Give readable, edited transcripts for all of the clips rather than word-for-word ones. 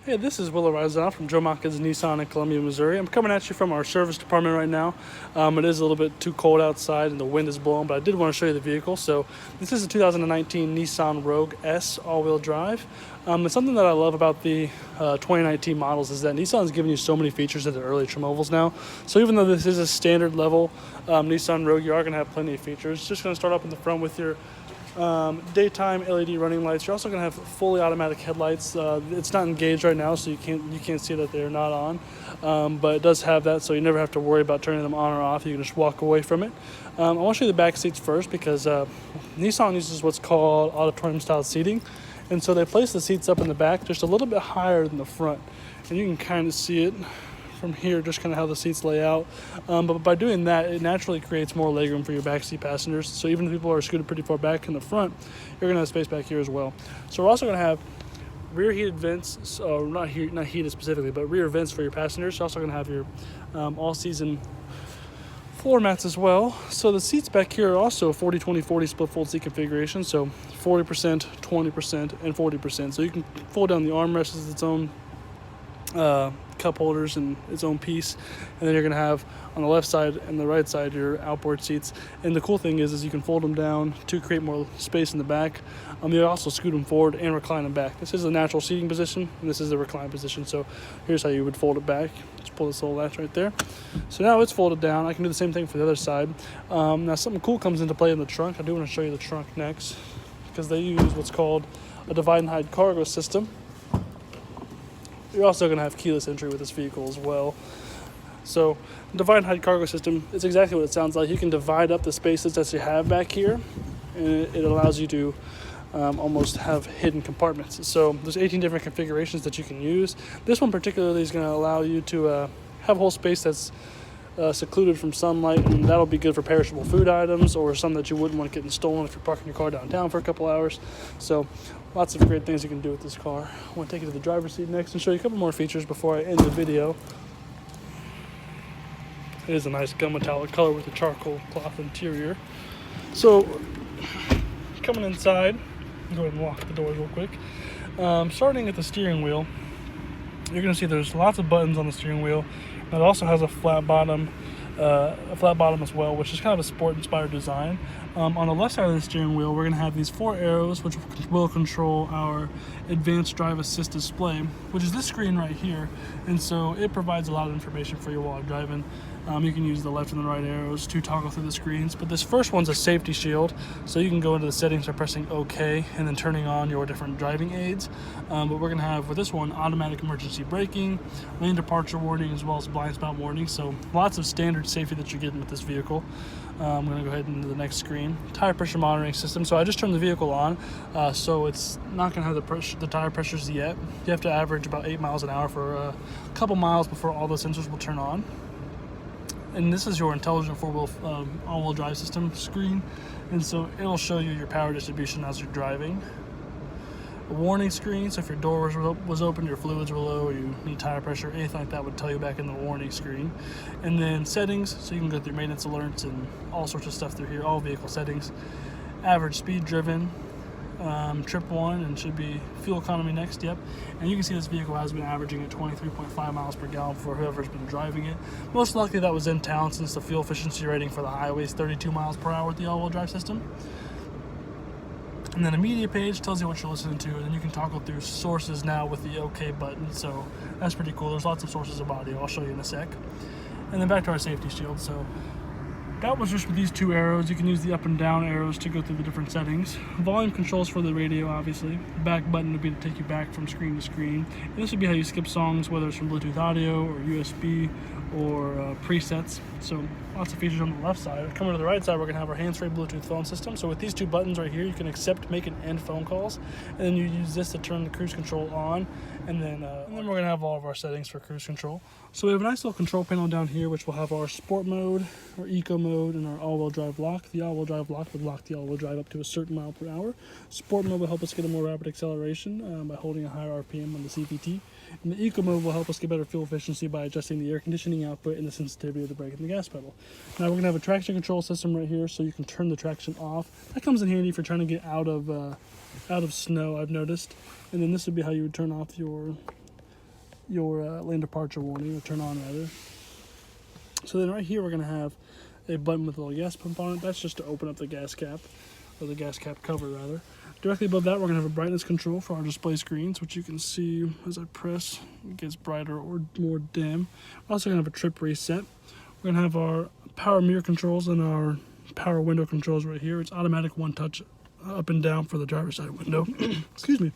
Hey, this is Will Arizoff from Joe Maka's Nissan in Columbia, Missouri. I'm coming at you from our service department right now. It is a little bit too cold outside and the wind is blowing, but I did want to show you the vehicle. So this is a 2019 Nissan Rogue S all-wheel drive. And something that I love about the 2019 models is that Nissan's giving you so many features at the early trim levels now. So even though this is a standard level Nissan Rogue, you are going to have plenty of features. It's just going to start up in the front with your daytime LED running lights. You're also going to have fully automatic headlights. It's not engaged right now, so you can't see that they're not on, but it does have that, so you never have to worry about turning them on or off. You can just walk away from it. I want to show you the back seats first because Nissan uses what's called auditorium style seating, and so they place the seats up in the back just a little bit higher than the front, and you can kind of see it from here, just kind of how the seats lay out. But by doing that, it naturally creates more legroom for your backseat passengers. So even if people are scooted pretty far back in the front, you're going to have space back here as well. So we're also going to have rear heated vents, so not heated specifically, but rear vents for your passengers. You're also going to have your all-season floor mats as well. So the seats back here are also 40-20-40 split fold seat configuration. So 40%, 20%, and 40%. So you can fold down the armrest as its own cup holders and its own piece, and then you're going to have on the left side and the right side your outboard seats. And the cool thing is you can fold them down to create more space in the back. You also scoot them forward and recline them back. This is a natural seating position, and this is the recline position. So here's how you would fold it back. Just pull this little latch right there. So now it's folded down. I can do the same thing for the other side. Now something cool comes into play in the trunk. I do want to show you the trunk next because they use what's called a divide and hide cargo system. You're also going to have keyless entry with this vehicle as well. So divide and hide cargo system, it's exactly what it sounds like. You can divide up the spaces that you have back here, and it allows you to almost have hidden compartments. So there's 18 different configurations that you can use. This one particularly is going to allow you to have a whole space that's secluded from sunlight, and that'll be good for perishable food items or some that you wouldn't want getting stolen if you're parking your car downtown for a couple hours. So lots of great things you can do with this car. I want to take you to the driver's seat next and show you a couple more features before I end the video. It is a nice gun metallic color with a charcoal cloth interior. So coming inside, go ahead and lock the doors real quick. Starting at the steering wheel, you're going to see there's lots of buttons on the steering wheel. It also has a flat bottom as well, which is kind of a sport-inspired design. On the left side of the steering wheel, we're going to have these 4 arrows, which will control our advanced drive assist display, which is this screen right here. And so it provides a lot of information for you while driving. You can use the left and the right arrows to toggle through the screens. But this first one's a safety shield, so you can go into the settings by pressing OK and then turning on your different driving aids. But we're going to have, with this one, automatic emergency braking, lane departure warning, as well as blind spot warning. So lots of standard safety that you're getting with this vehicle. I'm going to go ahead into the next screen. Tire pressure monitoring system. So I just turned the vehicle on, so it's not going to have the tire pressures yet. You have to average about 8 miles an hour for a couple miles before all the sensors will turn on. And this is your intelligent all-wheel drive system screen, and so it'll show you your power distribution as you're driving. A warning screen, so if your door was open, your fluids were low, or you need tire pressure, anything like that would tell you back in the warning screen. And then settings, so you can go through maintenance alerts and all sorts of stuff through here, all vehicle settings. Average speed driven, trip 1, and should be fuel economy next, yep. And you can see this vehicle has been averaging at 23.5 miles per gallon for whoever's been driving it. Most likely that was in town, since the fuel efficiency rating for the highway is 32 miles per hour with the all-wheel drive system. And then a media page tells you what you're listening to, and then you can toggle through sources now with the OK button, so that's pretty cool. There's lots of sources of audio, I'll show you in a sec. And then back to our safety shield. So that was just with these 2 arrows. You can use the up and down arrows to go through the different settings. Volume controls for the radio, obviously. The back button would be to take you back from screen to screen. And this would be how you skip songs, whether it's from Bluetooth audio or USB or presets. So lots of features on the left side. Coming to the right side, we're going to have our hands-free Bluetooth phone system. So with these 2 buttons right here, you can accept, make, and end phone calls. And then you use this to turn the cruise control on. And then we're going to have all of our settings for cruise control. So we have a nice little control panel down here, which will have our sport mode, our eco mode, and our all-wheel drive lock. The all-wheel drive lock would lock the all-wheel drive up to a certain mile per hour. Sport mode will help us get a more rapid acceleration by holding a higher RPM on the CVT. And the eco mode will help us get better fuel efficiency by adjusting the air conditioning output and the sensitivity of the brake and the gas pedal. Now we're going to have a traction control system right here, so you can turn the traction off. That comes in handy if you're trying to get out of snow, I've noticed. And then this would be how you would turn off your your lane departure warning, or turn on rather. So then right here we're going to have a button with a little gas pump on it. That's just to open up the gas cap, or the gas cap cover rather. Directly above that, we're going to have a brightness control for our display screens, which you can see as I press, it gets brighter or more dim. We're also going to have a trip reset. We're going to have our power mirror controls and our power window controls right here. It's automatic one touch up and down for the driver's side window. Excuse me.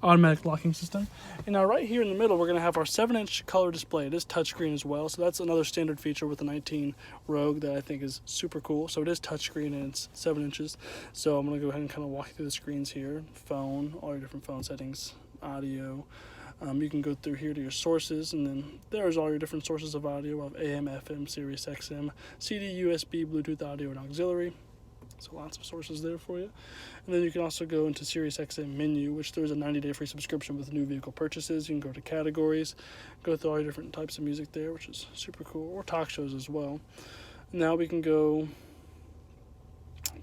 Automatic locking system. And now right here in the middle, we're going to have our 7-inch color display. It is touchscreen as well, so that's another standard feature with the 19 Rogue that I think is super cool. So it is touchscreen and it's 7 inches. So I'm going to go ahead and kind of walk you through the screens here. Phone, all your different phone settings, audio. You can go through here to your sources, and then there's all your different sources of audio of AM, FM, Sirius XM, CD, USB, Bluetooth audio, and auxiliary. So lots of sources there for you. And then you can also go into Sirius XM menu, which there's a 90-day free subscription with new vehicle purchases. You can go to categories, go through all your different types of music there, which is super cool, or talk shows as well. Now we can go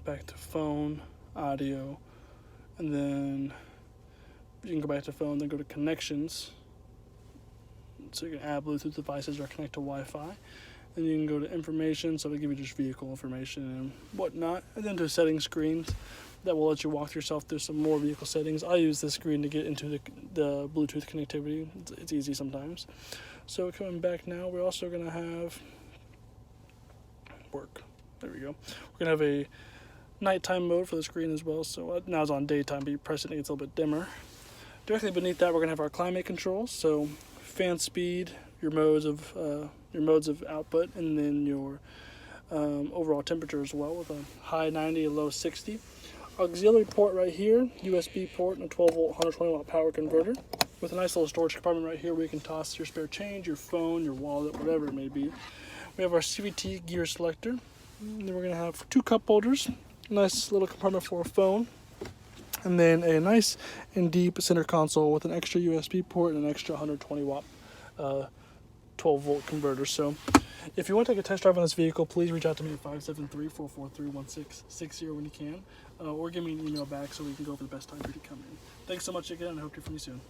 back to phone, audio, and then you can go back to phone, then go to connections. So you can add Bluetooth devices or connect to Wi-Fi. Then you can go to information, so it'll give you just vehicle information and whatnot. And then to settings screens that will let you walk yourself through some more vehicle settings. I use this screen to get into the Bluetooth connectivity. It's easy sometimes. So coming back now, we're also going to have work. There we go. We're going to have a nighttime mode for the screen as well. So now it's on daytime, but you press it and it gets a little bit dimmer. Directly beneath that, we're going to have our climate controls. So fan speed, your modes of output, and then your overall temperature as well, with a high 90 and low 60. Auxiliary port right here, USB port, and a 12-volt 120 watt power converter, with a nice little storage compartment right here where you can toss your spare change, your phone, your wallet, whatever it may be. We have our CVT gear selector, and then we're going to have 2 cup holders, nice little compartment for a phone, and then a nice and deep center console with an extra USB port and an extra 120 watt 12-volt converter. So if you want to take a test drive on this vehicle, please reach out to me at 573-443-1660 when you can, or give me an email back so we can go over the best time for you to come in. Thanks so much again, and I hope to hear from you soon.